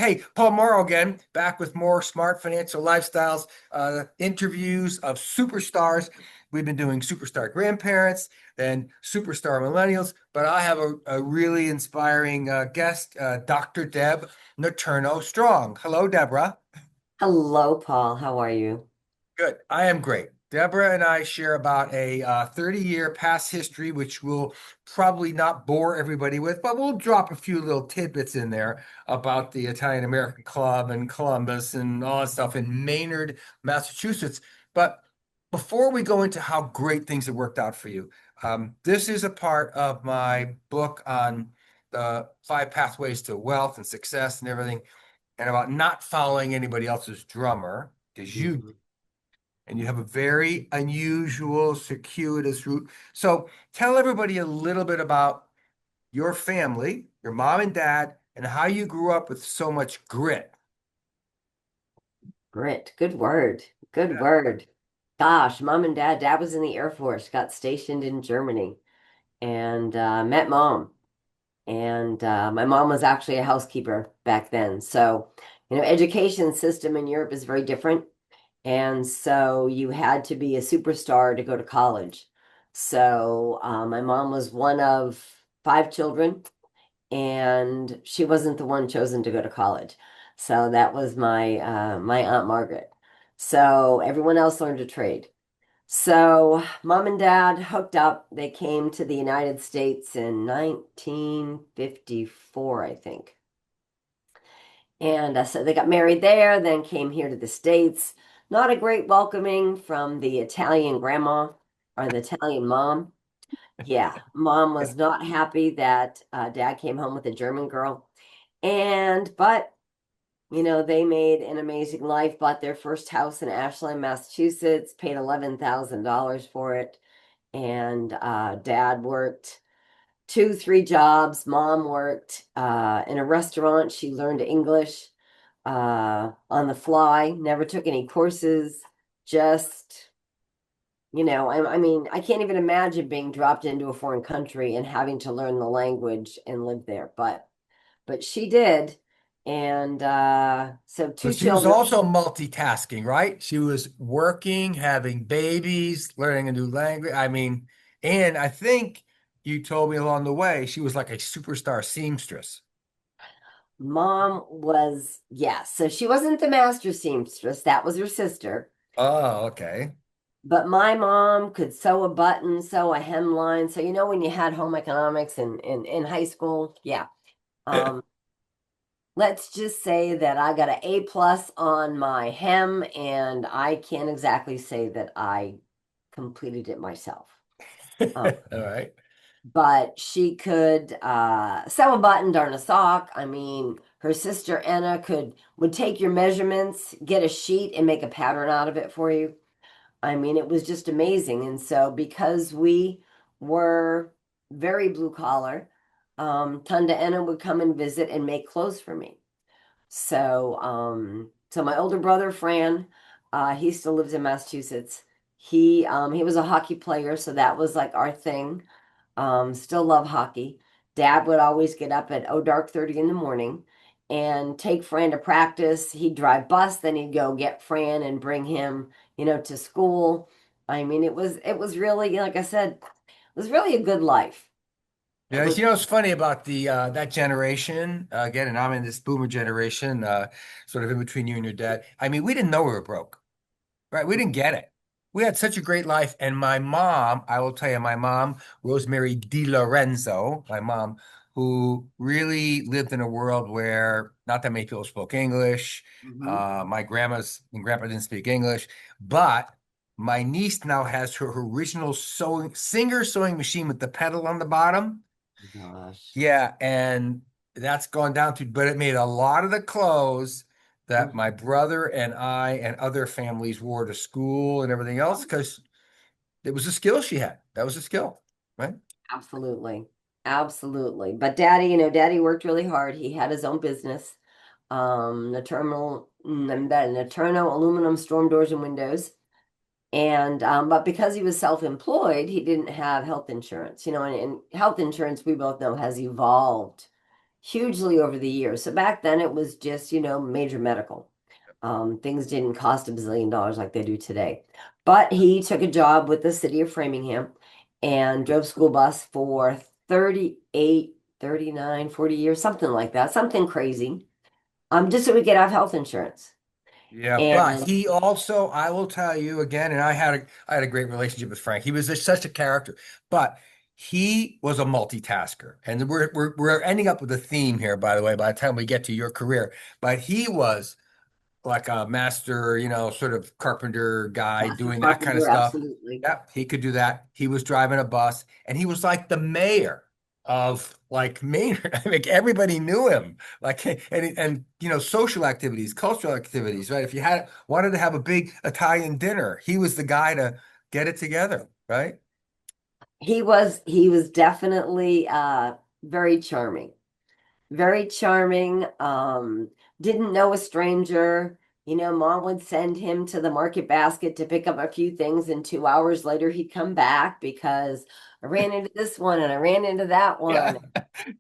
Hey, Paul Morrow again, back with more smart financial lifestyles, interviews of superstars. We've been doing superstar grandparents, then superstar millennials, but I have a really inspiring guest, Dr. Deb Notturno-Strong. Hello, Deborah. Hello, Paul. How are you? Good. I am great. Deborah and I share about a 30-year past history, which we'll probably not bore everybody with, but we'll drop a few little tidbits in there about the Italian American Club and Columbus and all that stuff in Maynard, Massachusetts. But before we go into how great things have worked out for you, this is a part of my book on the five pathways to wealth and success and everything, and about not following anybody else's drummer, because you Mhm. and you have a very unusual, circuitous route. So tell everybody a little bit about your family, your mom and dad, and how you grew up with so much grit. Grit. Good word. Good Yeah. word. Gosh, mom and dad was in the Air Force, got stationed in Germany, and met mom. And my mom was actually a housekeeper back then. So, education system in Europe is very different. And so you had to be a superstar to go to college. So my mom was one of five children. And she wasn't the one chosen to go to college. So that was my Aunt Margaret. So everyone else learned a trade. So mom and dad hooked up. They came to the United States in 1954, I think. And so they got married there, then came here to the States. Not a great welcoming from the Italian grandma or the Italian mom. Yeah, mom Yeah. was not happy that dad came home with a German girl. But they made an amazing life, bought their first house in Ashland, Massachusetts, paid $11,000 for it. And dad worked two, three jobs. Mom worked in a restaurant. She learned English on the fly, never took any courses, just I mean, I can't even imagine being dropped into a foreign country and having to learn the language and live there. But she did. And so two But she was children. also multitasking, right? She was working, having babies, learning a new language. I mean, and I think you told me along the way she was like a superstar seamstress. Mom was, yes. So she wasn't the master seamstress. That was her sister. Oh, okay. But my mom could sew a button, sew a hemline. So when you had home economics in high school, yeah. Um, let's just say that I got an A plus on my hem, and I can't exactly say that I completed it myself. Um, All right. but she could sew a button, darn a sock. I mean, her sister Anna would take your measurements, get a sheet, and make a pattern out of it for you. I mean, it was just amazing. And so, because we were very blue collar, Tunda Anna would come and visit and make clothes for me. So my older brother Fran, he still lives in Massachusetts. He was a hockey player, so that was like our thing. Still love hockey. Dad would always get up at dark 30 in the morning and take Fran to practice. He'd drive bus, then he'd go get Fran and bring him, to school. I mean, it was really, like I said, it was really a good life. It Yeah, was it's funny about the that generation again, and I'm in this boomer generation, sort of in between you and your dad. I mean, we didn't know we were broke, right? We didn't get it. We had such a great life, and my mom, I will tell you, my mom, Rosemary Di Lorenzo, my mom, who really lived in a world where not that many people spoke English. Mhm. My grandma's and grandpa didn't speak English, but my niece now has her original sewing machine with the pedal on the bottom. Gosh. Yeah, and that's gone down to, but it made a lot of the clothes that my brother and I and other families wore to school and everything else because it was a skill she had. That was a skill, right? Absolutely. Absolutely. But daddy worked really hard. He had his own business. Naterno aluminum storm doors and windows. And but because he was self-employed, he didn't have health insurance, and health insurance we both know has evolved hugely over the years. So back then it was just, major medical. Things didn't cost $1 bazillion like they do today. But he took a job with the city of Framingham and drove school bus for 38, 39, 40 years, something like that, something crazy. Just so we could have health insurance. Yeah, but And he also, I will tell you again, and I had a great relationship with Frank. He was such a character, but he was a multitasker. And we're ending up with a theme here, by the way, by the time we get to your career. But he was like a master, sort of carpenter guy master doing that kind of carpenter, stuff. absolutely. Yep, he could do that. He was driving a bus and he was like the mayor of like Maynard. Like everybody knew him. Like and social activities, cultural activities, right? If you had wanted to have a big Italian dinner, he was the guy to get it together, right? He was definitely very charming. Very charming. Didn't know a stranger. Mom would send him to the market basket to pick up a few things, and 2 hours later he'd come back because I ran into this one and I ran into that Yeah. one.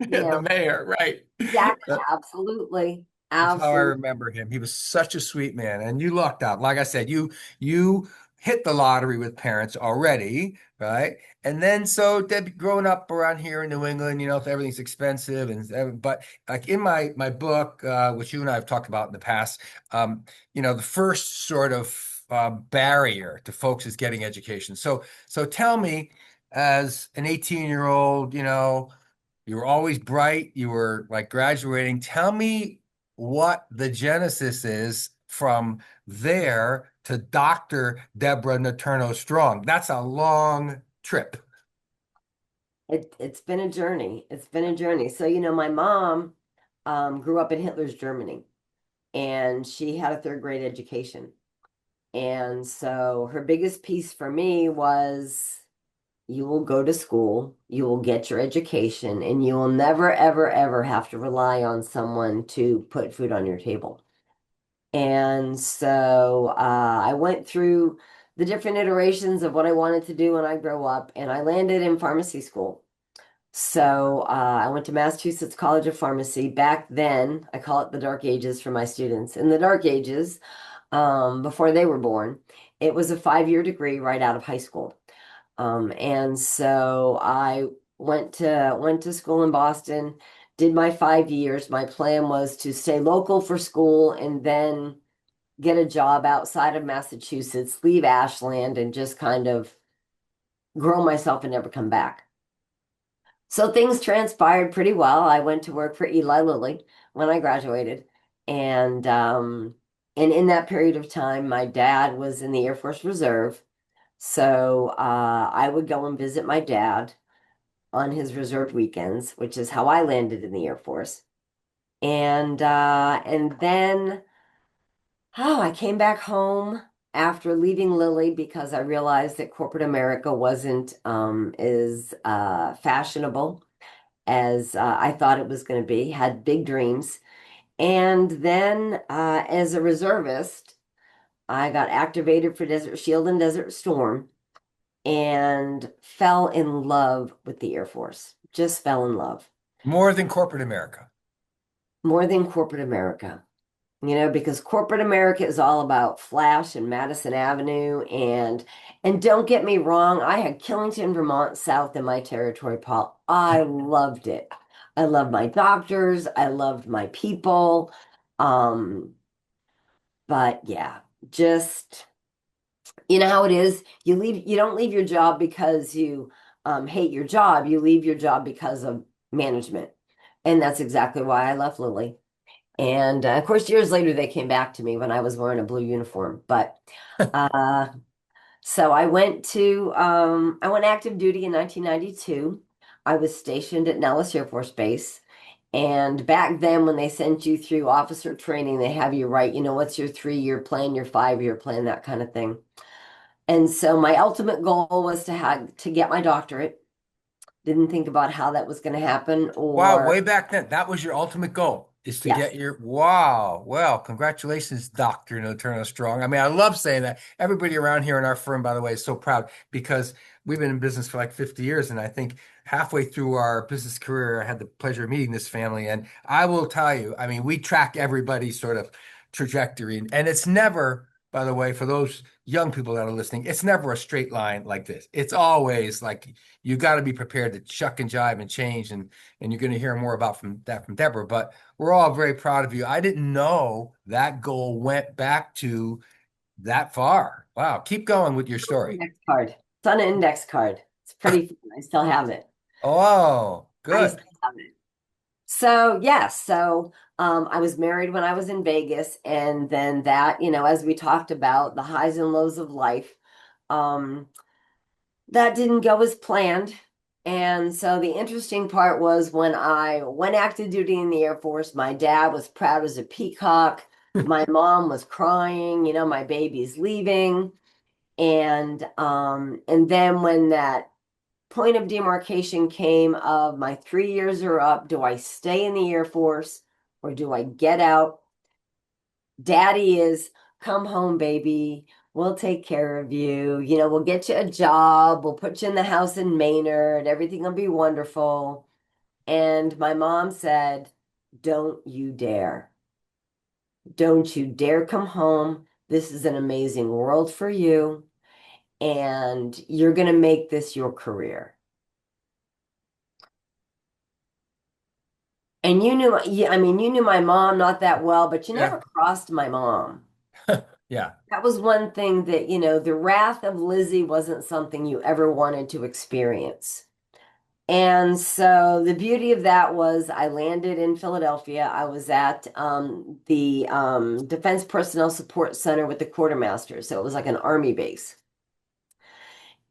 You The know, mayor, right. exactly, absolutely. That's how I Absolutely. remember him. He was such a sweet man, and you lucked out. Like I said, you hit the lottery with parents already, right? And then so Debbie, growing up around here in New England, everything's expensive, and but like in my book, which you and I have talked about in the past, the first sort of barrier to folks is getting education. So tell me, as an 18-year-old, you were always bright. You were like graduating. Tell me what the genesis is from there to Dr. Debra Notturno-Strong. That's a long trip. It's been a journey. It's been a journey. So, my mom grew up in Hitler's Germany, and she had a third grade education. And so her biggest piece for me was you will go to school, you will get your education, and you will never, ever, ever have to rely on someone to put food on your table. And so I went through the different iterations of what I wanted to do when I grow up, and I landed in pharmacy school. So I went to Massachusetts College of Pharmacy. Back then, I call it the dark ages for my students. In the dark ages, before they were born, it was a 5-year degree right out of high school. And so I went to school in Boston, did my 5 years. My plan was to stay local for school and then get a job outside of Massachusetts, leave Ashland, and just kind of grow myself and never come back. So things transpired pretty well. I went to work for Eli Lilly when I graduated, and in that period of time, my dad was in the Air Force Reserve. So I would go and visit my dad on his reserve weekends, which is how I landed in the Air Force. And then I came back home after leaving Lilly because I realized that corporate America wasn't as fashionable as I thought it was going to be. Had big dreams, and then as a reservist, I got activated for Desert Shield and Desert Storm and fell in love with the Air Force. Just fell in love More than corporate America. more than corporate America. Because corporate America is all about Flash and Madison Avenue and don't get me wrong, I had Killington, Vermont South in my territory, Paul. I loved it. I loved my doctors, I loved my people. Um, but yeah, just how it is. You don't leave your job because you hate your job. You leave your job because of management. And that's exactly why I left Lilly. And of course, years later, they came back to me when I was wearing a blue uniform. But uh, so I went active duty in 1992. I was stationed at Nellis Air Force Base. And back then, when they sent you through officer training, they have you write, what's your 3-year plan, your 5-year plan, that kind of thing. And so my ultimate goal was to get my doctorate. Didn't think about how that was going to happen Wow, or way back then, that was your ultimate goal, is to yes. get your wow. Well, congratulations, Dr. Noturno Strong. I mean, I love saying that. Everybody around here in our firm, by the way, is so proud because we've been in business for like 50 years, and I think halfway through our business career, I had the pleasure of meeting this family, and I will tell you, I mean, we track everybody's sort of trajectory, and it's never, by the way, for those young people that are listening, it's never a straight line like this. It's always like you got to be prepared to chuck and jive and change, and you're going to hear more about from Deborah. But we're all very proud of you. I didn't know that goal went back to that far. Wow, keep going with your story. Index card. It's on an index card. It's pretty fun. I still have it. Oh, I good. still have it. So yes, I was married when I was in Vegas, and then that, as we talked about the highs and lows of life, um, that didn't go as planned. And so the interesting part was when I went active duty in the Air Force, my dad was proud as a peacock. My mom was crying, my baby's leaving. And then when that point of demarcation came of my 3 years are up, do I stay in the Air Force or do I get out? Daddy is come home, baby. We'll take care of you. We'll get you a job. We'll put you in the house in Maynard. Everything will be wonderful. And my mom said, don't you dare. Don't you dare come home. This is an amazing world for you, and you're going to make this your career. And yeah, I mean, you knew my mom not that well, but you Yeah. never crossed my mom. Yeah. That was one thing that, the wrath of Lizzie wasn't something you ever wanted to experience. And so the beauty of that was I landed in Philadelphia. I was at the Defense Personnel Support Center with the quartermaster. So it was like an army base.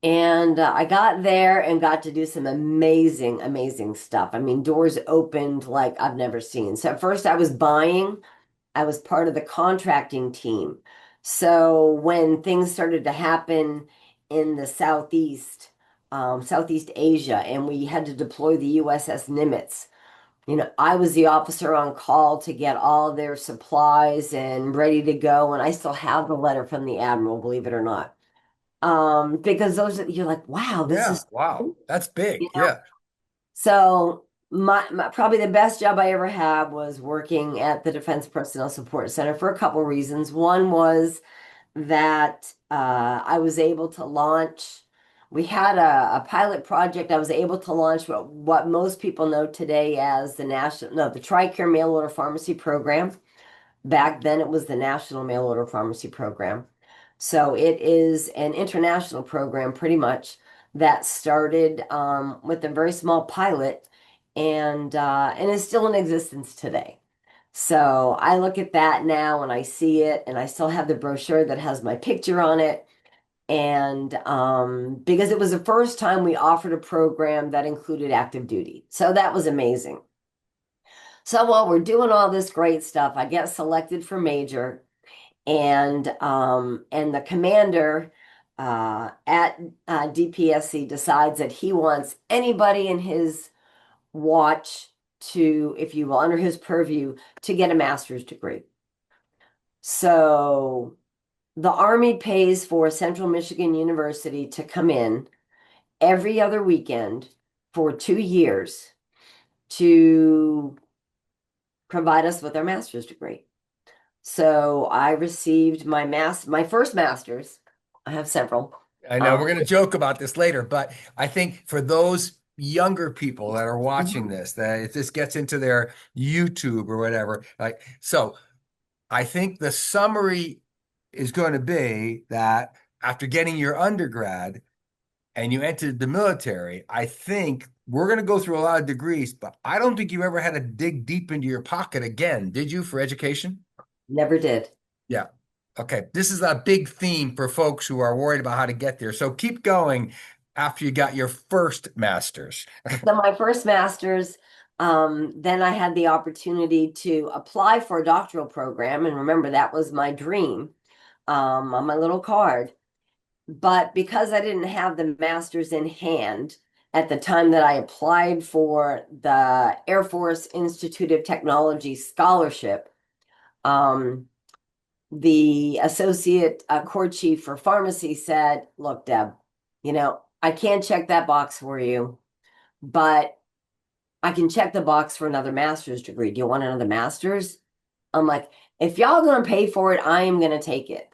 And I got there and got to do some amazing, amazing stuff. I mean, doors opened like I've never seen. So at first I was part of the contracting team. So when things started to happen in the Southeast Asia, and we had to deploy the USS Nimitz, I was the officer on call to get all their supplies and ready to go. And I still have the letter from the admiral, believe it or not. Because you're like, wow, this Yeah. is, Wow. cool, That's you big. know. Yeah. So my probably the best job I ever had was working at the Defense Personnel Support Center for a couple reasons. One was that I was able to launch. We had a pilot project. I was able to launch what most people know today as the TRICARE Mail Order Pharmacy Program. Back then, it was the National Mail Order Pharmacy Program. So it is an international program, pretty much, that started with a very small pilot and is still in existence today. So I look at that now and I see it, and I still have the brochure that has my picture on it. And because it was the first time we offered a program that included active duty. So that was amazing. So while we're doing all this great stuff, I get selected for major, and the commander at DPSC decides that he wants anybody in his watch to, if you will, under his purview, to get a master's degree. So the Army pays for Central Michigan University to come in every other weekend for 2 years to provide us with our master's degree. So I received my first master's. I have several. I know Um, we're going to joke about this later, but I think for those younger people that are watching this, that if this gets into their YouTube or whatever, like, so I think the summary is going to be that after getting your undergrad and you entered the military, I think we're going to go through a lot of degrees, but I don't think you ever had to dig deep into your pocket again, did you, for education? Never did. Yeah. Okay. This is a big theme for folks who are worried about how to get there. So keep going after you got your first master's. So my first master's, then I had the opportunity to apply for a doctoral program, and remember that was my dream on my little card. But because I didn't have the master's in hand at the time that I applied for the Air Force Institute of Technology scholarship, um, the associate corps chief for pharmacy said, look, Deb, I can't check that box for you. but I can check the box for another master's degree. Do you want another master's? I'm like, if y'all gonna pay for it, I am gonna take it.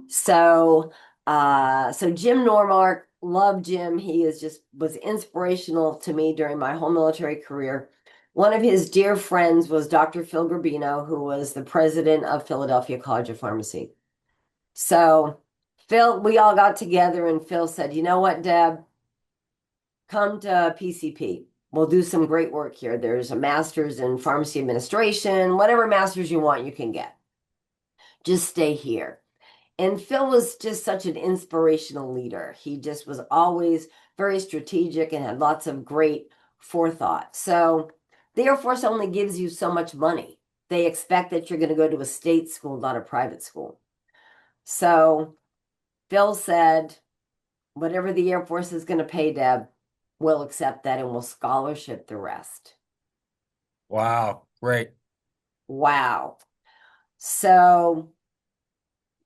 So, so Jim Normark, love Jim. He is just was inspirational to me during my whole military career. One of his dear friends was Dr. Phil Garbino, who was the president of Philadelphia College of Pharmacy. So, Phil, we all got together, and Phil said, "You know what, Deb? Come to PCP. We'll do some great work here. There's a master's in pharmacy administration, whatever master's you want, you can get. Just stay here." And Phil was just such an inspirational leader. He just was always very strategic and had lots of great forethought. So the Air Force only gives you so much money. They expect that you're going to go to a state school, not a private school. So Phil said, whatever the Air Force is going to pay, Deb, we'll accept that and we'll scholarship the rest. Wow, great. Wow. So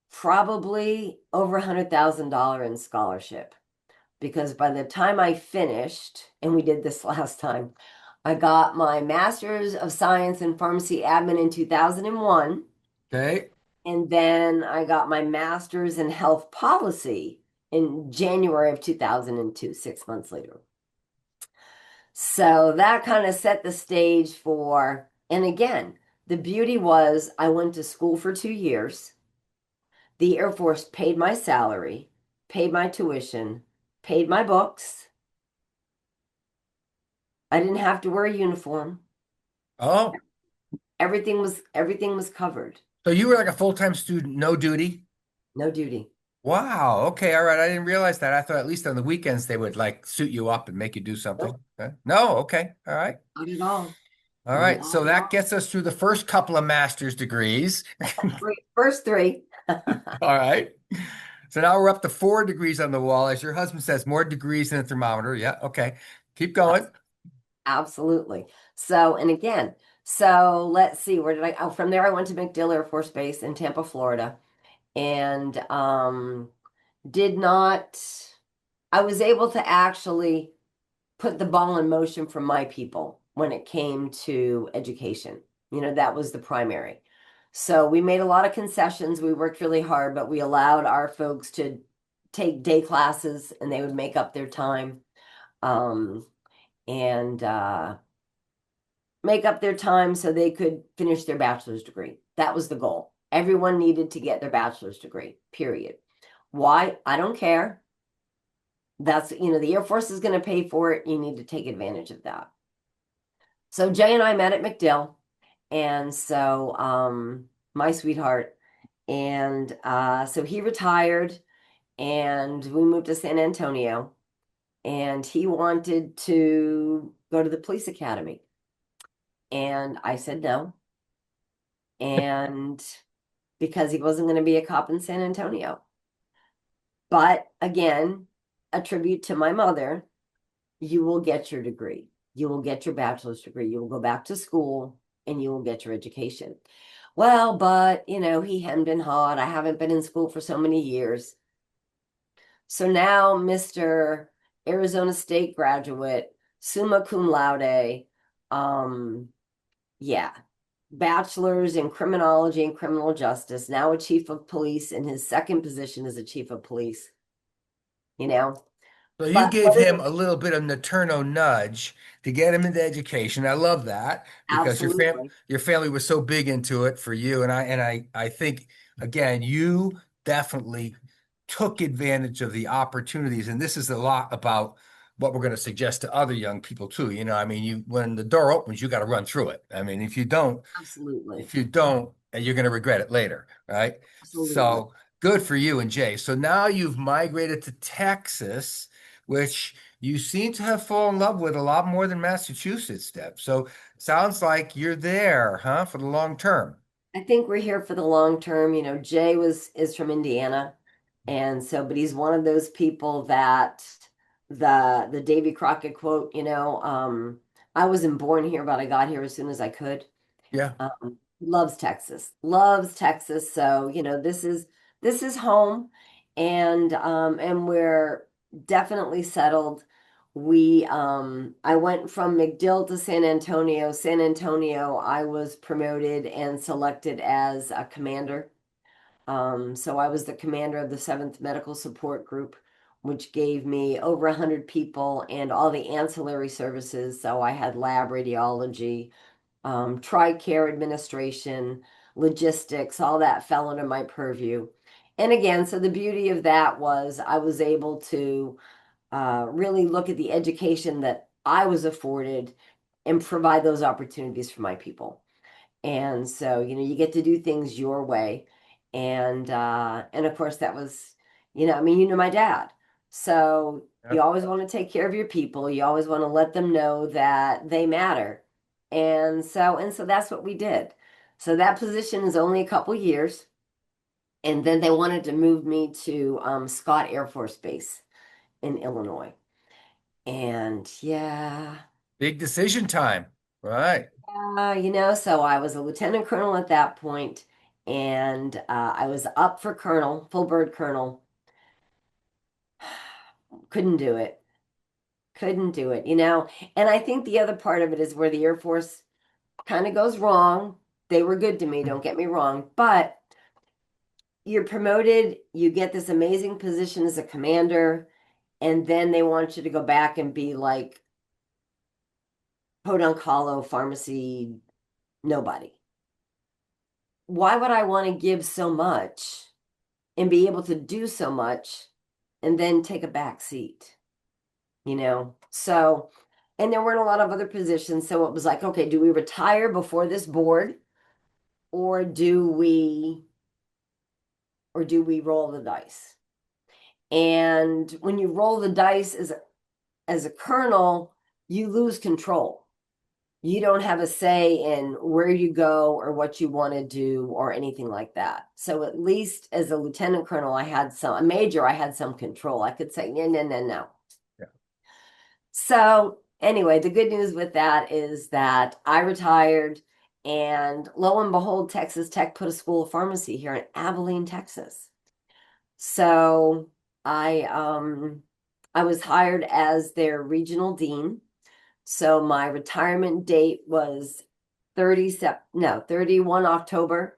probably over $100,000 in scholarship, because by the time I finished, and we did this last time, I got my Master's of Science in Pharmacy Admin in 2001, Okay. and then I got my Master's in Health Policy in January of 2002, 6 months later. So that kind of set the stage for, and again, the beauty was I went to school for 2 years. The Air Force paid my salary, paid my tuition, paid my books. I didn't have to wear a uniform. Oh, Everything was covered. so you were like a full-time student, no duty? No duty. Wow. Okay. All right. I didn't realize that. I thought at least on the weekends they would like suit you up and make you do something. Nope, Okay. No. Okay. All right. not at all. All right. Not So at that all. gets us through the first couple of master's degrees. First three. All right. So now we're up to 4 degrees on the wall. As your husband says, more degrees than a thermometer. Yeah. Okay. Keep going. Absolutely. So, and again, so let's see, where did I, oh, from there I went to MacDill Air Force Base in Tampa, Florida, and did not, I was able to actually put the ball in motion for my people when it came to education. That was the primary. So we made a lot of concessions. We worked really hard, but we allowed our folks to take day classes and they would make up their time. And make up their time so they could finish their bachelor's degree. That was the goal. Everyone needed to get their bachelor's degree, period. Why? I don't care. That's, the Air Force is going to pay for it. You need to take advantage of that. So Jay and I met at MacDill. And so my sweetheart. And so he retired and we moved to San Antonio. And he wanted to go to the police academy. And I said no. And because he wasn't going to be a cop in San Antonio. But again, a tribute to my mother, you will get your degree. You will get your bachelor's degree. You will go back to school and you will get your education. Well, but he hemmed and hawed. I haven't been in school for so many years. So now, Mr. Arizona State graduate, summa cum laude, yeah, bachelor's in criminology and criminal justice, now a chief of police in his second position as a chief of police, you know. So you But gave what is him it? a little bit of Naturno nudge to get him into education. I love that because Absolutely. your family was so big into it for you. And I think again, you definitely took advantage of the opportunities. And this is a lot about what we're going to suggest to other young people too. I mean, you when the door opens, you got to run through it. I mean, Absolutely. if you don't, you're going to regret it later, right? Absolutely. So good for you and Jay. So now you've migrated to Texas, which you seem to have fallen in love with a lot more than Massachusetts, Deb. So sounds like you're there, huh, for the long term. I think we're here for the long term. Jay is from Indiana. And so, but he's one of those people that the Davy Crockett quote, I wasn't born here, but I got here as soon as I could. Yeah. Loves Texas, loves Texas. So, this is home, and we're definitely settled. I went from McDill to San Antonio. San Antonio, I was promoted and selected as a commander. So I was the commander of the 7th Medical Support Group, which gave me over 100 people and all the ancillary services. So I had lab radiology, TRICARE administration, logistics, all that fell under my purview. And again, so the beauty of that was I was able to really look at the education that I was afforded and provide those opportunities for my people. And so, you get to do things your way. And of course that was, I mean, my dad. So you Yep. always want to take care of your people. You always want to let them know that they matter. And so that's what we did. So that position is only a couple years. And then they wanted to move me to Scott Air Force Base in Illinois. And yeah, Big decision time. Right. so I was a lieutenant colonel at that point, and I was up for colonel, full bird colonel. Couldn't do it. Couldn't do it. And I think the other part of it is where the Air Force kind of goes wrong. They were good to me, don't get me wrong, but you're promoted, you get this amazing position as a commander, and then they want you to go back and be like podunk hollow pharmacy nobody. Why would I want to give so much and be able to do so much and then take a back seat? So, and there weren't a lot of other positions. So it was like, okay, do we retire before this board or do we roll the dice? And when you roll the dice as a colonel, you lose control. You don't have a say in where you go or what you want to do or anything like that. So at least as a lieutenant colonel, a major, I had some control. I could say, no, no, no, no. Yeah. So anyway, the good news with that is that I retired, and lo and behold, Texas Tech put a school of pharmacy here in Abilene, Texas. So I was hired as their regional dean. So my retirement date was 31 October,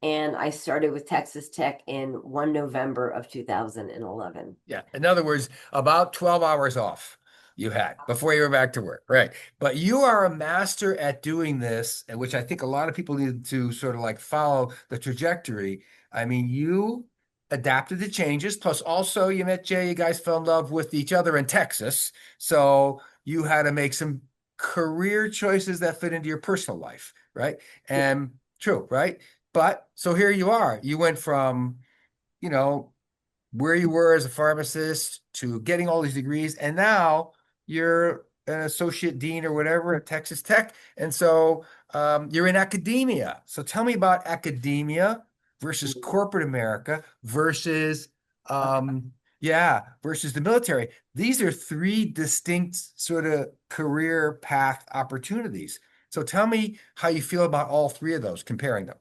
and I started with Texas Tech in 1 November of 2011. Yeah. In other words, about 12 hours off you had before you were back to work. Right. But you are a master at doing this, and which I think a lot of people need to sort of like follow the trajectory. I mean, you adapted to changes, plus also you met Jay, you guys fell in love with each other in Texas. So you had to make some career choices that fit into your personal life, right? Yeah. And true, right? But so here you are. You went from, you know, where you were as a pharmacist to getting all these degrees, and now you're an associate dean or whatever at Texas Tech, and so you're in academia. So tell me about academia versus corporate America versus versus the military. These are three distinct sort of career path opportunities. So tell me how you feel about all three of those, comparing them.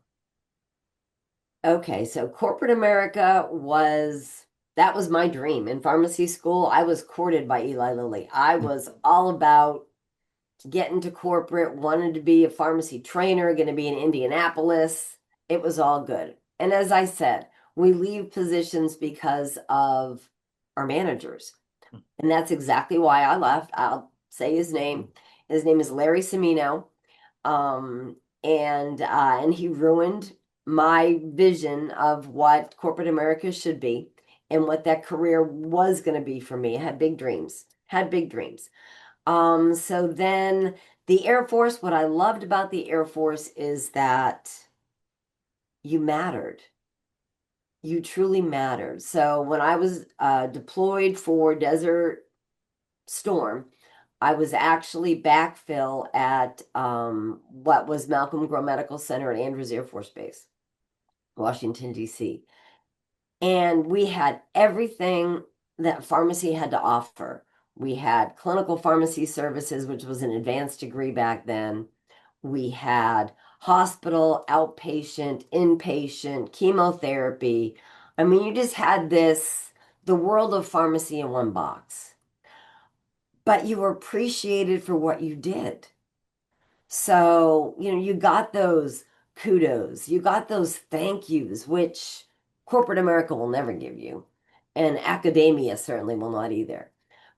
Okay, so corporate America that was my dream. In pharmacy school, I was courted by Eli Lilly. I was all about getting to corporate, wanted to be a pharmacy trainer, going to be in Indianapolis. It was all good. And as I said, we leave positions because of our managers. And that's exactly why I left. I'll say his name. His name is Larry Semino. And he ruined my vision of what corporate America should be and what that career was going to be for me. I had big dreams. Had big dreams. So then the Air Force, what I loved about the Air Force is that you mattered. You truly mattered. So when I was deployed for Desert Storm, I was actually backfill at what was Malcolm Grow Medical Center at Andrews Air Force Base, Washington, D.C. And we had everything that pharmacy had to offer. We had clinical pharmacy services, which was an advanced degree back then. We had hospital, outpatient, inpatient, chemotherapy. I mean, you just had the world of pharmacy in one box. but you were appreciated for what you did. So, you got those kudos, you got those thank yous, which corporate America will never give you, and academia certainly will not either.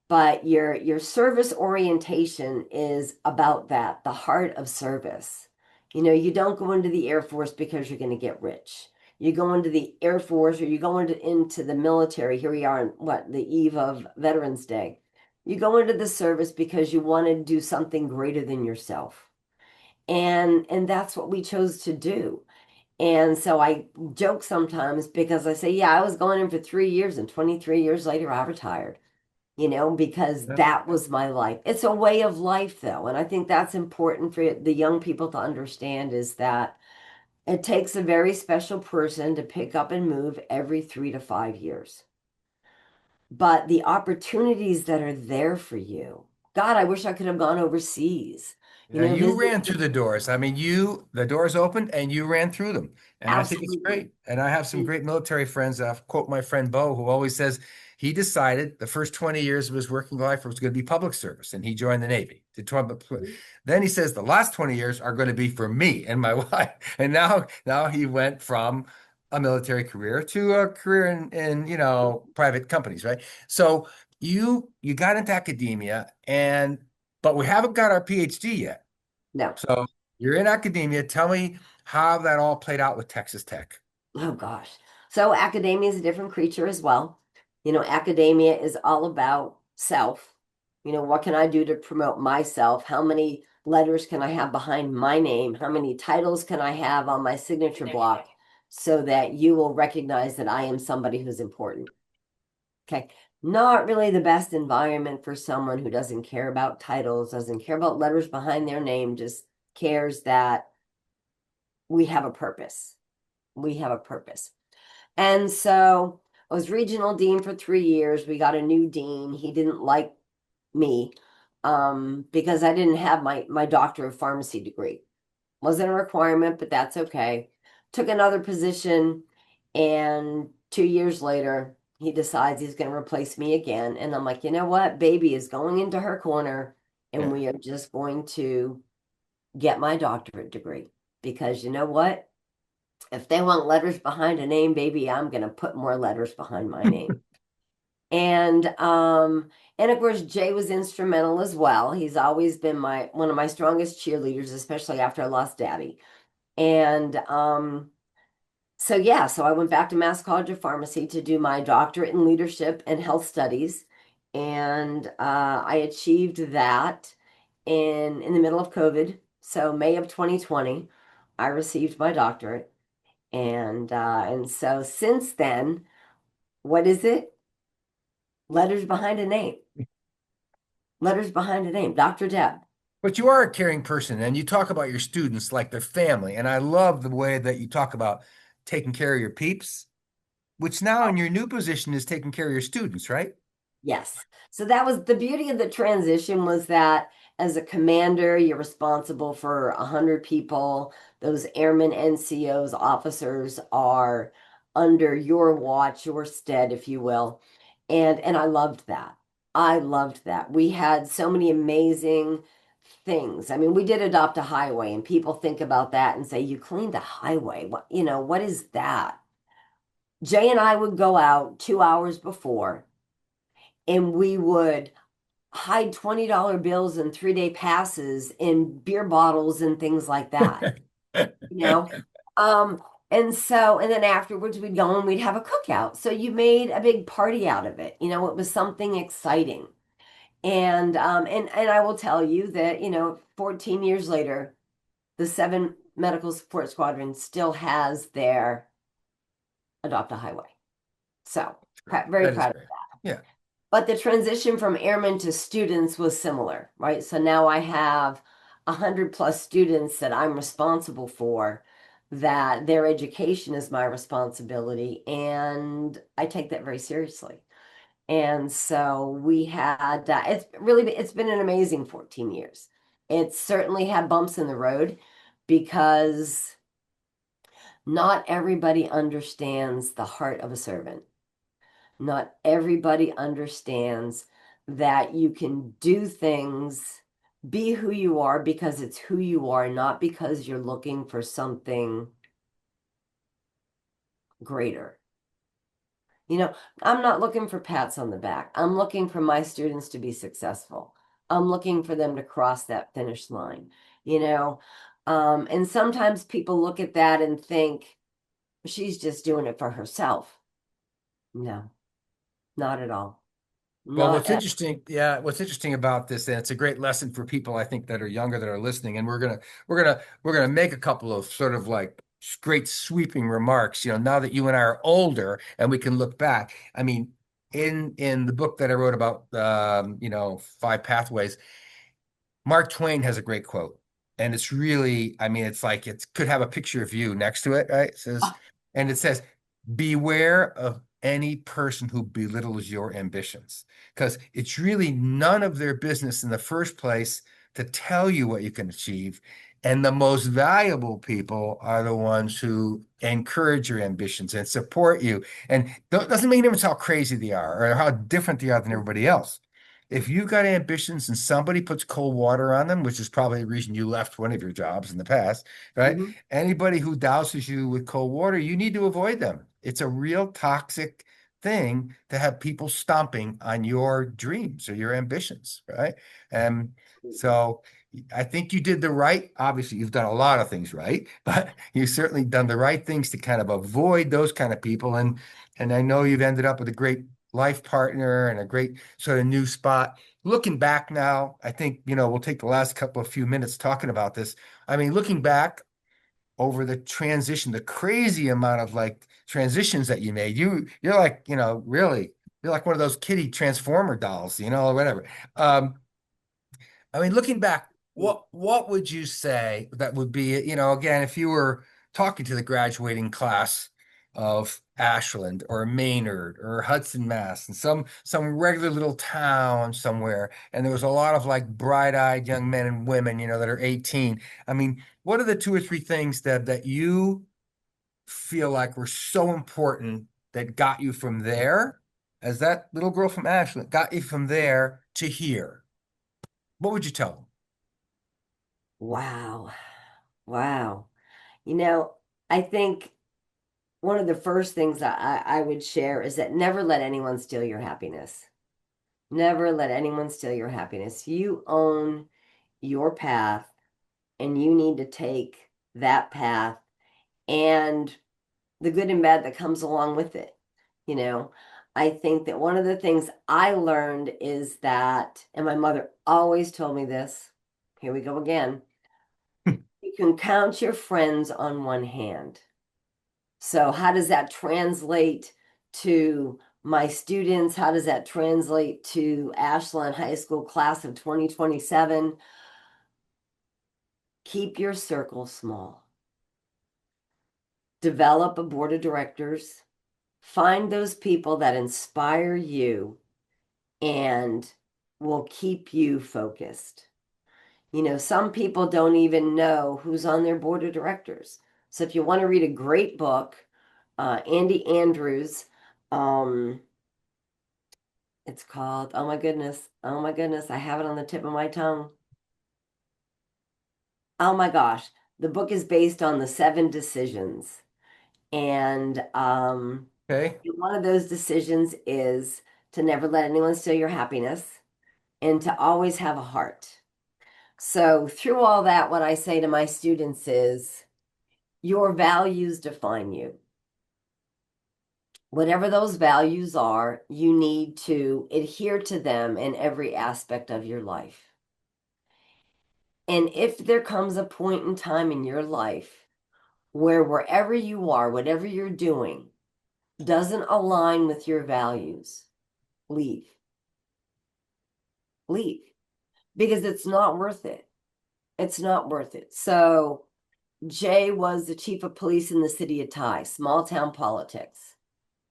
But your service orientation is about that, the heart of service. You don't go into the Air Force because you're going to get rich. You go into the Air Force or you go into the military. Here we are on the eve of Veterans Day. You go into the service because you want to do something greater than yourself. And that's what we chose to do. And so I joke sometimes because I say, yeah, I was going in for 3 years and 23 years later, I retired, because Yeah. that was my life. It's a way of life, though. And I think that's important for the young people to understand is that it takes a very special person to pick up and move every 3 to 5 years. But the opportunities that are there for you, God, I wish I could have gone overseas, Yeah, you visit. ran through the doors. I mean, the doors opened and you ran through them. And I think it's Absolutely. great. And I have some great military friends. Quote my friend Bo, who always says he decided the first 20 years of his working life was going to be public service, and he joined the Navy. Then he says the last 20 years are going to be for me and my wife. And now he went from a military career to a career in private companies, right? So you got into academia, but we haven't got our PhD yet. No. So you're in academia. Tell me how that all played out with Texas Tech. Oh gosh. So academia is a different creature as well. Academia is all about self. What can I do to promote myself? How many letters can I have behind my name? How many titles can I have on my signature block so that you will recognize that I am somebody who's important? Okay. Not really the best environment for someone who doesn't care about titles, doesn't care about letters behind their name, just cares that we have a purpose. We have a purpose. And so I was regional dean for 3 years. We got a new dean. He didn't like me because I didn't have my doctor of pharmacy degree. Wasn't a requirement, but that's okay. Took another position, and 2 years later, he decides he's going to replace me again. And I'm like, you know what? Baby is going into her corner, and Yeah. we are just going to get my doctorate degree because you know what? If they want letters behind a name, baby, I'm going to put more letters behind my name. And of course Jay was instrumental as well. He's always been my one of my strongest cheerleaders, especially after I lost Daddy. And so yeah, so I went back to Mass College of Pharmacy to do my doctorate in leadership and health studies. And I achieved that in the middle of COVID. So May of 2020, I received my doctorate. And so since then, what is it? Letters behind a name. Letters behind a name. Dr. Deb. But you are a caring person, and you talk about your students like their family. And I love the way that you talk about taking care of your peeps, which now in your new position is taking care of your students, right? Yes. So that was the beauty of the transition was that as a commander, you're responsible for 100 people. Those airmen, NCOs, officers are under your watch, your stead, if you will. And I loved that. I loved that. We had so many amazing things. I mean, we did adopt a highway, and people think about that and say, you cleaned a highway. What is that? Jay and I would go out 2 hours before and we would hide $20 bills and 3-day passes in beer bottles and things like that, you know? Um, and then afterwards we'd go and we'd have a cookout. So you made a big party out of it. It was something exciting. And I will tell you that, 14 years later, the 7 Medical Support Squadron still has their Adopt a Highway. So very That is proud. great. Yeah. But the transition from airmen to students was similar, right? So now I have 100+ students that I'm responsible for, that their education is my responsibility, and I take that very seriously. And so we had, it's been an amazing 14 years. It's certainly had bumps in the road because not everybody understands the heart of a servant. Not everybody understands that you can do things, be who you are because it's who you are, not because you're looking for something greater. You know, I'm not looking for pats on the back. I'm looking for my students to be successful. I'm looking for them to cross that finish line, you know. And sometimes people look at that and think she's just doing it for herself. No, not at all. Well, Not what's at interesting, yeah, what's interesting about this, and it's a great lesson for people I think that are younger that are listening, and we're gonna make a couple of sort of like great sweeping remarks, now that you and I are older and we can look back. I mean, in the book that I wrote about five pathways, Mark Twain has a great quote, and it's really, I mean, it's like it could have a picture of you next to it, right? And it says, beware of any person who belittles your ambitions, because it's really none of their business in the first place to tell you what you can achieve. And the most valuable people are the ones who encourage your ambitions and support you. And doesn't make a difference how crazy they are or how different they are than everybody else. If you've got ambitions and somebody puts cold water on them, which is probably the reason you left one of your jobs in the past, right? Mhm. Anybody who douses you with cold water, you need to avoid them. It's a real toxic thing to have people stomping on your dreams or your ambitions, right? And so I think you did the right, obviously you've done a lot of things right, but you've certainly done the right things to kind of avoid those kind of people. And I know you've ended up with a great life partner and a great sort of new spot. Looking back now, I think, we'll take the last couple of few minutes talking about this. I mean, looking back over the transition, the crazy amount of like transitions that you made, you're like, really, you're like one of those kitty transformer dolls, or whatever. I mean, looking back, what would you say that would be, again, if you were talking to the graduating class of Ashland or Maynard or Hudson, Mass, and some regular little town somewhere, and there was a lot of like bright-eyed young men and women, that are 18. I mean, what are the two or three things that you feel like were so important that got you from there, as that little girl from Ashland, got you from there to here? What would you tell them? Wow. Wow. You know, I think one of the first things that I would share is that never let anyone steal your happiness. Never let anyone steal your happiness. You own your path and you need to take that path and the good and bad that comes along with it. You know, I think that one of the things I learned is that, and my mother always told me this, here we go again, you can count your friends on one hand. So, how does that translate to my students? How does that translate to Ashland High School class of 2027? Keep your circle small. Develop a board of directors. Find those people that inspire you and will keep you focused. You know, some people don't even know who's on their board of directors. So if you want to read a great book, Andy Andrews, um, it's called, oh my goodness, I have it on the tip of my tongue. Oh my gosh, the book is based on the 7 decisions. And Okay. one of those decisions is to never let anyone steal your happiness and to always have a heart. So, through all that, what I say to my students is your values define you. Whatever those values are, you need to adhere to them in every aspect of your life. And if there comes a point in time in your life where wherever you are, whatever you're doing, doesn't align with your values, leave. Leave because it's not worth it. It's not worth it. So, Jay was the chief of police in the city of Ty, small town politics.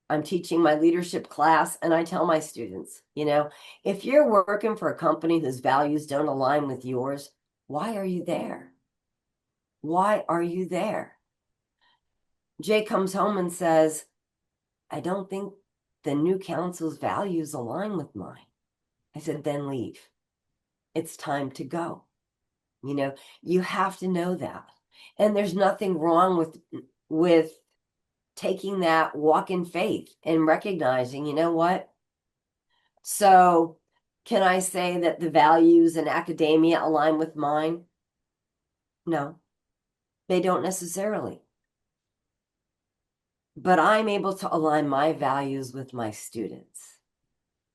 I'm teaching my leadership class, and I tell my students, if you're working for a company whose values don't align with yours, why are you there? Why are you there? Jay comes home and says, I don't think the new council's values align with mine. I said, then leave. It's time to go. You know, you have to know that. And there's nothing wrong with taking that walk in faith and recognizing, you know what? So, can I say that the values in academia align with mine? No, they don't necessarily. But I'm able to align my values with my students.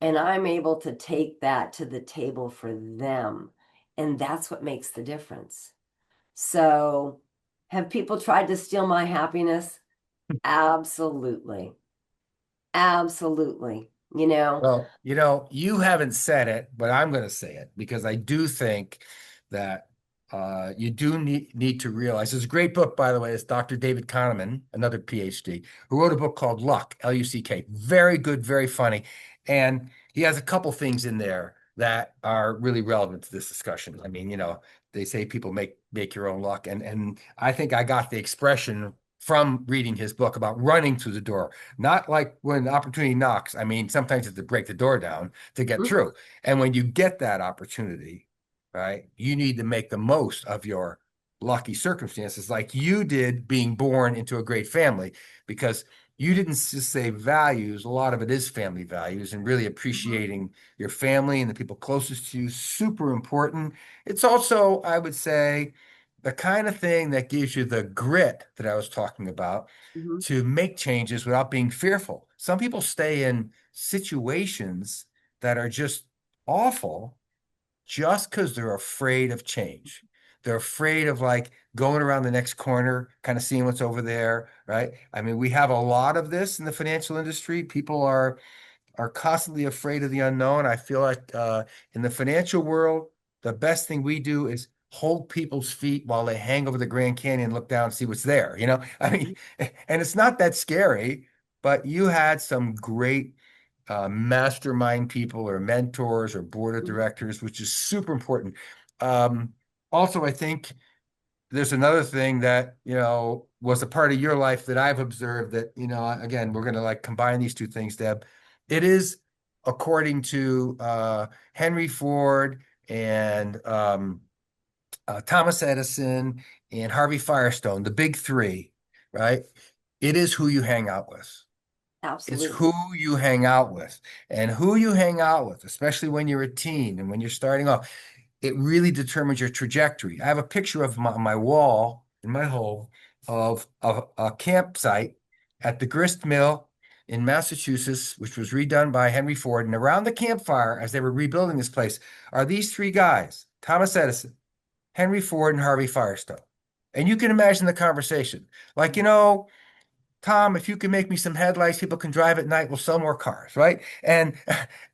And I'm able to take that to the table for them. And that's what makes the difference. So, have people tried to steal my happiness? Absolutely. Absolutely. You know, Well, you haven't said it, but I'm going to say it because I do think that you do need to realize there's a great book, by the way. It's Dr. David Kahneman, another PhD, who wrote a book called Luck, Luck. Very good, very funny. And he has a couple things in there that are really relevant to this discussion. I mean, they say people make your own luck. And I think I got the expression from reading his book about running through the door. Not like when opportunity knocks. I mean, sometimes you have to break the door down to get mhm, through. And when you get that opportunity, right, you need to make the most of your lucky circumstances, like you did being born into a great family, because you didn't just say values. A lot of it is family values and really mhm, appreciating your family and the people closest to you. Super important. It's also, I would say, the kind of thing that gives you the grit that I was talking about mhm, to make changes without being fearful. Some people stay in situations that are just awful just because they're afraid of change. They're afraid of like going around the next corner, kind of seeing what's over there, right? I mean, we have a lot of this in the financial industry. People are constantly afraid of the unknown. I feel like in the financial world, the best thing we do is hold people's feet while they hang over the Grand Canyon, look down, and see what's there. I mean, mhm, and it's not that scary, but you had some great mastermind people or mentors or board of mhm, directors, which is super important. Um, Also, I think there's another thing that, was a part of your life that I've observed that, again, we're going to like combine these two things, Deb. It is according to Henry Ford and Thomas Edison and Harvey Firestone, the big three, right? It is who you hang out with. It's absolutely. who you hang out with and who you hang out with, especially when you're a teen and when you're starting off. It really determines your trajectory. I have a picture of my wall in my home of a campsite at the grist mill in Massachusetts, which was redone by Henry Ford. And around the campfire, as they were rebuilding this place, are these three guys: Thomas Edison, Henry Ford, and Harvey Firestone. And you can imagine the conversation. Like, Tom, if you can make me some headlights, people can drive at night, we'll sell more cars, right? And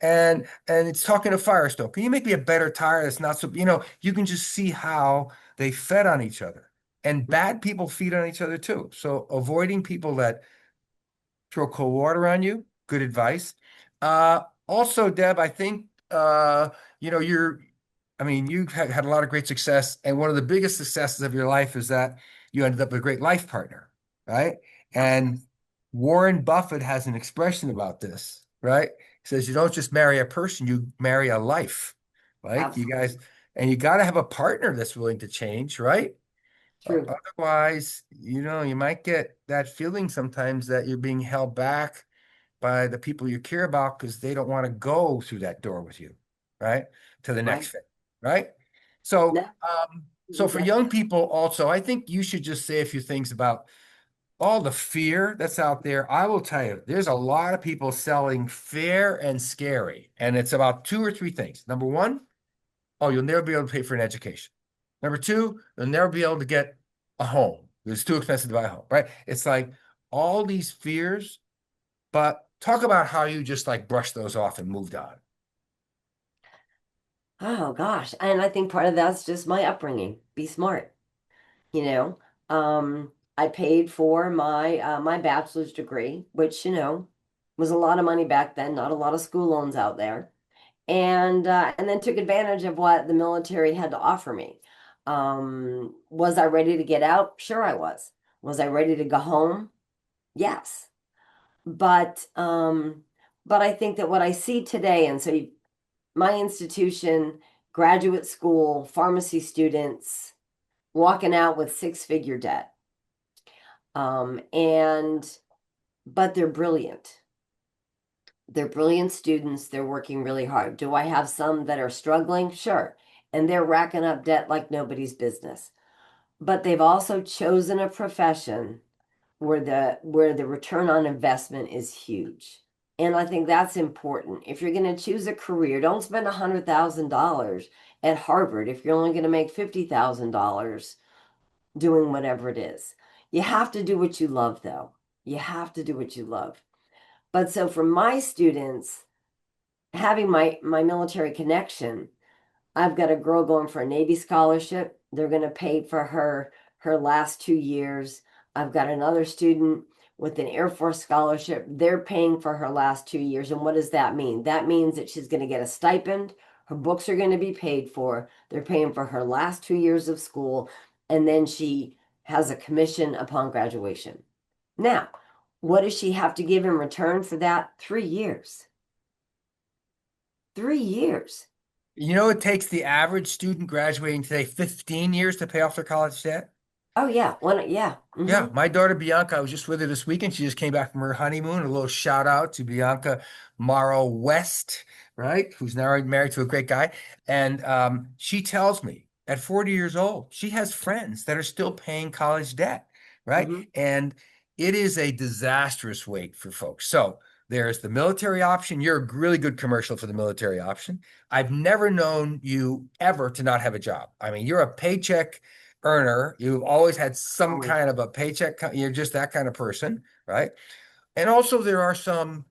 and it's talking to Firestone. Can you make me a better tire that's not so, you can just see how they fed on each other. And bad people feed on each other too. So avoiding people that throw cold water on you, good advice. Also, Deb, I think you know, you're I mean, you've had a lot of great success, and one of the biggest successes of your life is that you ended up with a great life partner, right? And Warren Buffett has an expression about this, right? He says you don't just marry a person, you marry a life, right? You Absolutely guys, and you got to have a partner that's willing to change, right? true. Otherwise, you might get that feeling sometimes that you're being held back by the people you care about because they don't want to go through that door with you, right? To the next Right. thing, right? So, No, so you for got young people also, I think you should just say a few things about all the fear that's out there. I will tell you, there's a lot of people selling fair and scary, and it's about two or three things. Number one, oh, you'll never be able to pay for an education. Number two, you'll never be able to get a home. It's too expensive to buy a home, right? It's like all these fears, but talk about how you just like brushed those off and moved on. oh gosh. And I think part of that's just my upbringing. Be smart, you know. I paid for my bachelor's degree, which, was a lot of money back then, not a lot of school loans out there. And then took advantage of what the military had to offer me. Was I ready to get out? Sure I was. Was I ready to go home? Yes. But I think that what I see today, and so my institution, graduate school, pharmacy students walking out with six-figure debt. And but they're brilliant. They're brilliant students. They're working really hard. Do I have some that are struggling? Sure. And they're racking up debt like nobody's business. But they've also chosen a profession where the return on investment is huge. And I think that's important. If you're going to choose a career, don't spend $100,000 at Harvard if you're only going to make $50,000 doing whatever it is. You have to do what you love, though. You have to do what you love. But so for my students, having my military connection, I've got a girl going for a Navy scholarship. They're going to pay for her last 2 years. I've got another student with an Air Force scholarship. They're paying for her last 2 years. And what does that mean? That means that she's going to get a stipend. Her books are going to be paid for. They're paying for her last 2 years of school. And then she has a commission upon graduation. Now, what does she have to give in return for that? 3 years. 3 years. You know, it takes the average student graduating today 15 years to pay off their college debt. Oh yeah, yeah. Yeah, Mm-hmm. my daughter Bianca, I was just with her this weekend. She just came back from her honeymoon. A little shout out to Bianca Morrow West, right? Who's now married to a great guy. And she tells me at 40 years old, she has friends that are still paying college debt, right? Mm-hmm. And it is a disastrous wait for folks. So there's the military option. You're a really good commercial for the military option. I've never known you ever to not have a job. I mean, you're a paycheck earner. You've always had some Always. kind of a paycheck. You're just that kind of person, right? And also, there are some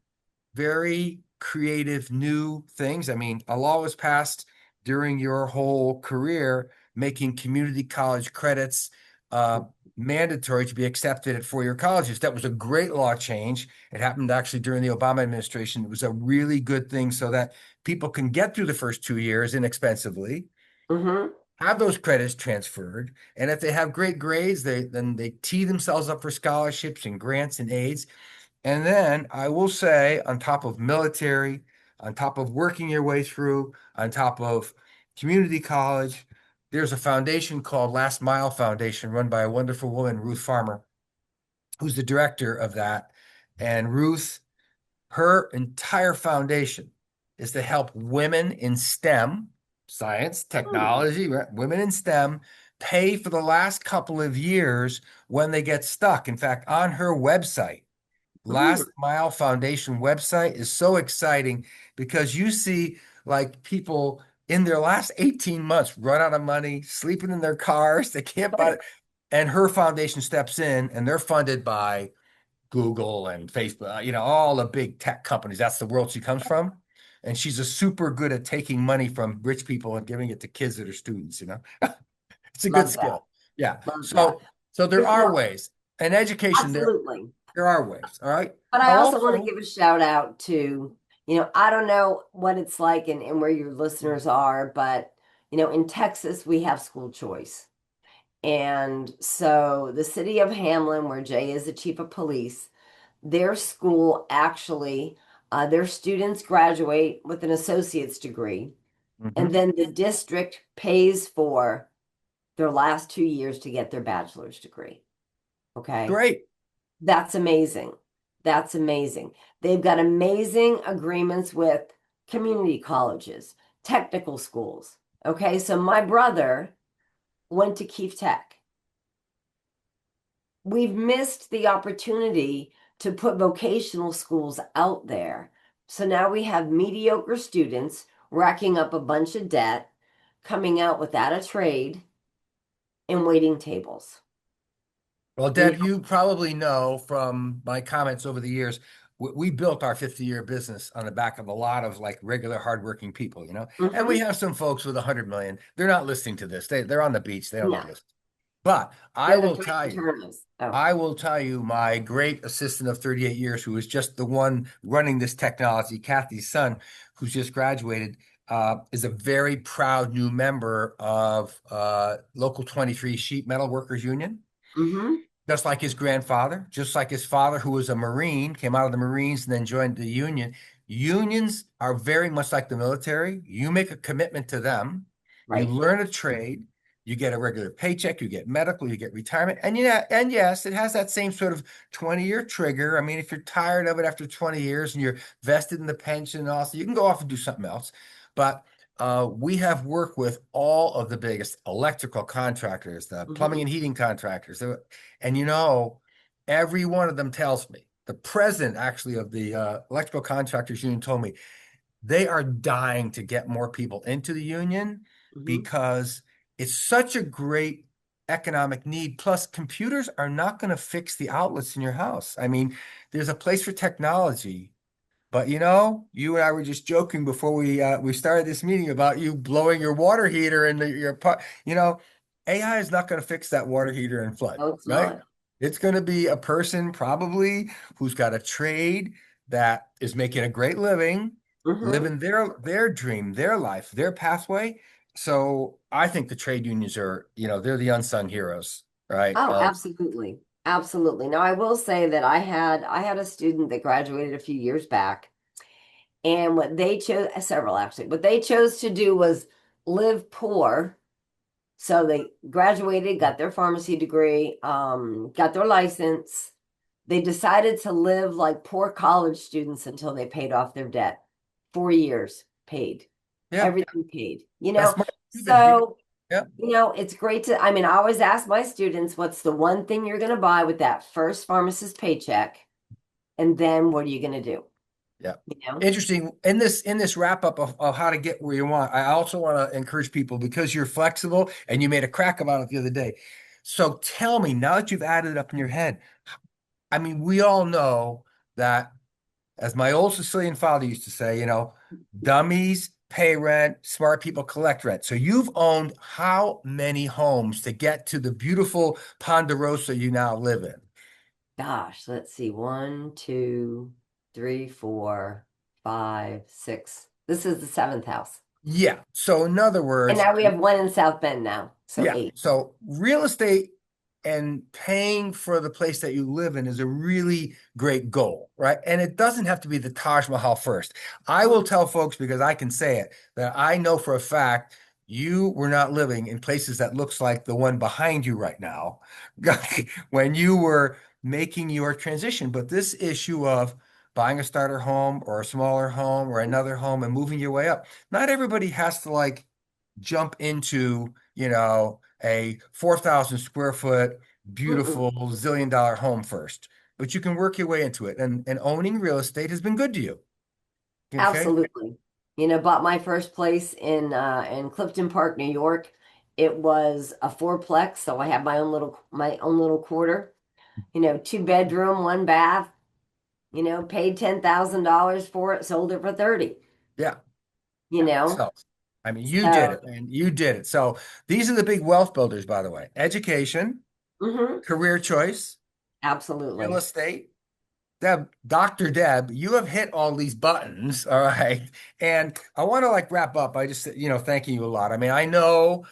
very creative new things. I mean, a law was passed during your whole career making community college credits mandatory to be accepted at four-year colleges. That was a great law change. It happened actually during the Obama administration. It was a really good thing so that people can get through the first 2 years inexpensively, Mm-hmm. have those credits transferred, and if they have great grades, they tee themselves up for scholarships and grants and aids. And then I will say, on top of military, on top of working your way through, on top of community college, there's a foundation called Last Mile Foundation, run by a wonderful woman, Ruth Farmer, who's the director of that. And Ruth, her entire foundation is to help women in STEM, science, technology, right? Women in STEM, pay for the last couple of years when they get stuck. In fact, on her website, Mm-hmm. Last Mile Foundation website is so exciting because you see like people in their last 18 months run out of money, sleeping in their cars, they can't buy it. And her foundation steps in and they're funded by Google and Facebook, all the big tech companies. That's the world she comes from. And she's a super good at taking money from rich people and giving it to kids that are students. It's a good Love that. skill. Yeah. Love that. So there You are know, ways. In education, absolutely. there are ways. All right. But I I'll also want to also, give a shout out to, I don't know what it's like and where your listeners are, but in Texas we have school choice. And so the city of Hamlin, where Jay is the chief of police, their school actually, their students graduate with an associate's degree, and Mhm. then the district pays for their last 2 years to get their bachelor's degree. Okay. Great. That's amazing. That's amazing. They've got amazing agreements with community colleges, technical schools. Okay. So my brother went to Keefe Tech. We've missed the opportunity to put vocational schools out there. So now we have mediocre students racking up a bunch of debt, coming out without a trade, and waiting tables. Well, You Deb, you probably know from my comments over the years, we built our 50-year business on the back of a lot of like regular hardworking people. And we Mhm. have some folks with 100 million. They're not listening to this. They're on the beach. They don't need No, to listen. But I they're the will three tell you, attorneys. Oh. I will tell you, my great assistant of 38 years, who is just the one running this technology, Kathy's son, who's just graduated, is a very proud new member of Local 23 Sheet Metal Workers Union, Mm-hmm. just like his grandfather, just like his father, who was a Marine, came out of the Marines and then joined the Union. Unions are very much like the military. You make a commitment to them, you Right. learn a trade, you get a regular paycheck, you get medical, you get retirement. And yeah, and yes, it has that same sort of 20-year trigger. I mean, if you're tired of it after 20 years and you're vested in the pension and also, you can go off and do something else. But we have worked with all of the biggest electrical contractors, the plumbing Hmm. and heating contractors. And every one of them tells me, the president actually of the electrical contractors union told me they are dying to get more people into the union Hmm. because it's such a great economic need. Plus, computers are not going to fix the outlets in your house. I mean, there's a place for technology, but you and I were just joking before we started this meeting about you blowing your water heater in your pot. AI is not going to fix that water heater and flood, No, it's right? not. It's going to be a person probably who's got a trade that is making a great living, Hmm. living their dream, their life, their pathway. So I think the trade unions are, they're the unsung heroes, right? Oh, absolutely. Absolutely. Now, I will say that I had a student that graduated a few years back, and what they chose, several actually, what they chose to do was live poor. So they graduated, got their pharmacy degree, got their license. They decided to live like poor college students until they paid off their debt. 4 years paid, Yeah, everything paid, that's smart. So, Yeah. it's great I mean, I always ask my students, what's the one thing you're going to buy with that first pharmacist paycheck? And then what are you going to do? Yeah. You know? Interesting. In this wrap up of how to get where you want, I also want to encourage people because you're flexible and you made a crack about it the other day. So tell me, now that you've added it up in your head, I mean, we all know that, as my old Sicilian father used to say, dummies pay rent, smart people collect rent. So you've owned how many homes to get to the beautiful Ponderosa you now live in? Gosh, let's see. One, two, three, four, five, six. This is the seventh house. Yeah. So in other And words, now we have one in South Bend now. So yeah. eight. So real estate and paying for the place that you live in is a really great goal, right? And it doesn't have to be the Taj Mahal first. I will tell folks, because I can say it, that I know for a fact you were not living in places that looks like the one behind you right now when you were making your transition. But this issue of buying a starter home or a smaller home or another home and moving your way up, not everybody has to like jump into, a 4,000 square foot, Mm-mm. beautiful zillion-dollar home first. But you can work your way into it. And owning real estate has been good to you. Okay. Absolutely. Bought my first place in Clifton Park, New York. It was a fourplex, so I had my own little quarter. 2 bedroom, one bath. Paid $10,000 for it, sold it for 30. Yeah. You Yeah. know, So, I mean, you did so it, man. You did it. So these are the big wealth builders, by the way: education, mhm, career choice, real absolutely. estate. Dr. Deb, you have hit all these buttons, all right. And I want to like wrap up by just, thanking you a lot. I mean, I know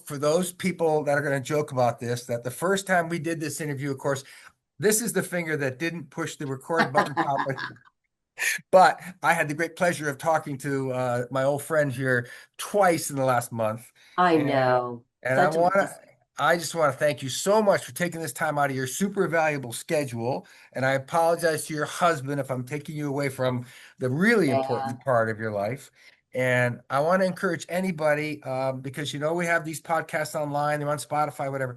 for those people that are going to joke about this, that the first time we did this interview, of course, this is the finger that didn't push the record button properly. But I had the great pleasure of talking to my old friend here twice in the last month, I and know. and Such a blessing. I just want to thank you so much for taking this time out of your super valuable schedule. And I apologize to your husband if I'm taking you away from the really Yeah, important part of your life. And I want to encourage anybody, because we have these podcasts online, they're on Spotify, whatever.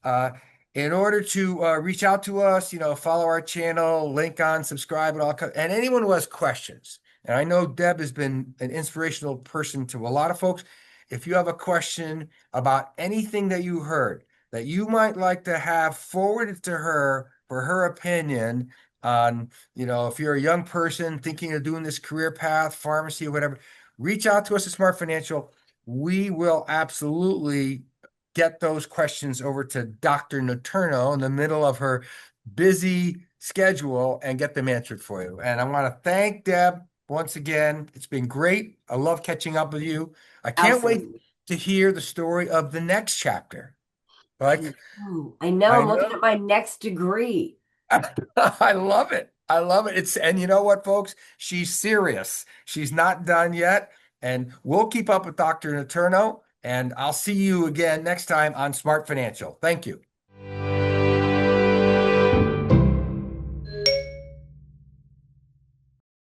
Uh, in order to reach out to us, follow our channel, link on, subscribe, and and anyone who has questions. And I know Deb has been an inspirational person to a lot of folks. If you have a question about anything that you heard that you might like to have forwarded to her for her opinion on, if you're a young person thinking of doing this career path, pharmacy, or whatever, reach out to us at Smart Financial. We will absolutely get those questions over to Dr. Notturno in the middle of her busy schedule and get them answered for you. And I want to thank Deb once again. It's been great. I love catching up with you. I can't wait absolutely. to hear the story of the next chapter. I Like, know. I know. I I'm looking know. at my next degree. I love it. I love it. And you know what, folks? She's serious. She's not done yet. And we'll keep up with Dr. Notturno. And I'll see you again next time on Smart Financial. Thank you.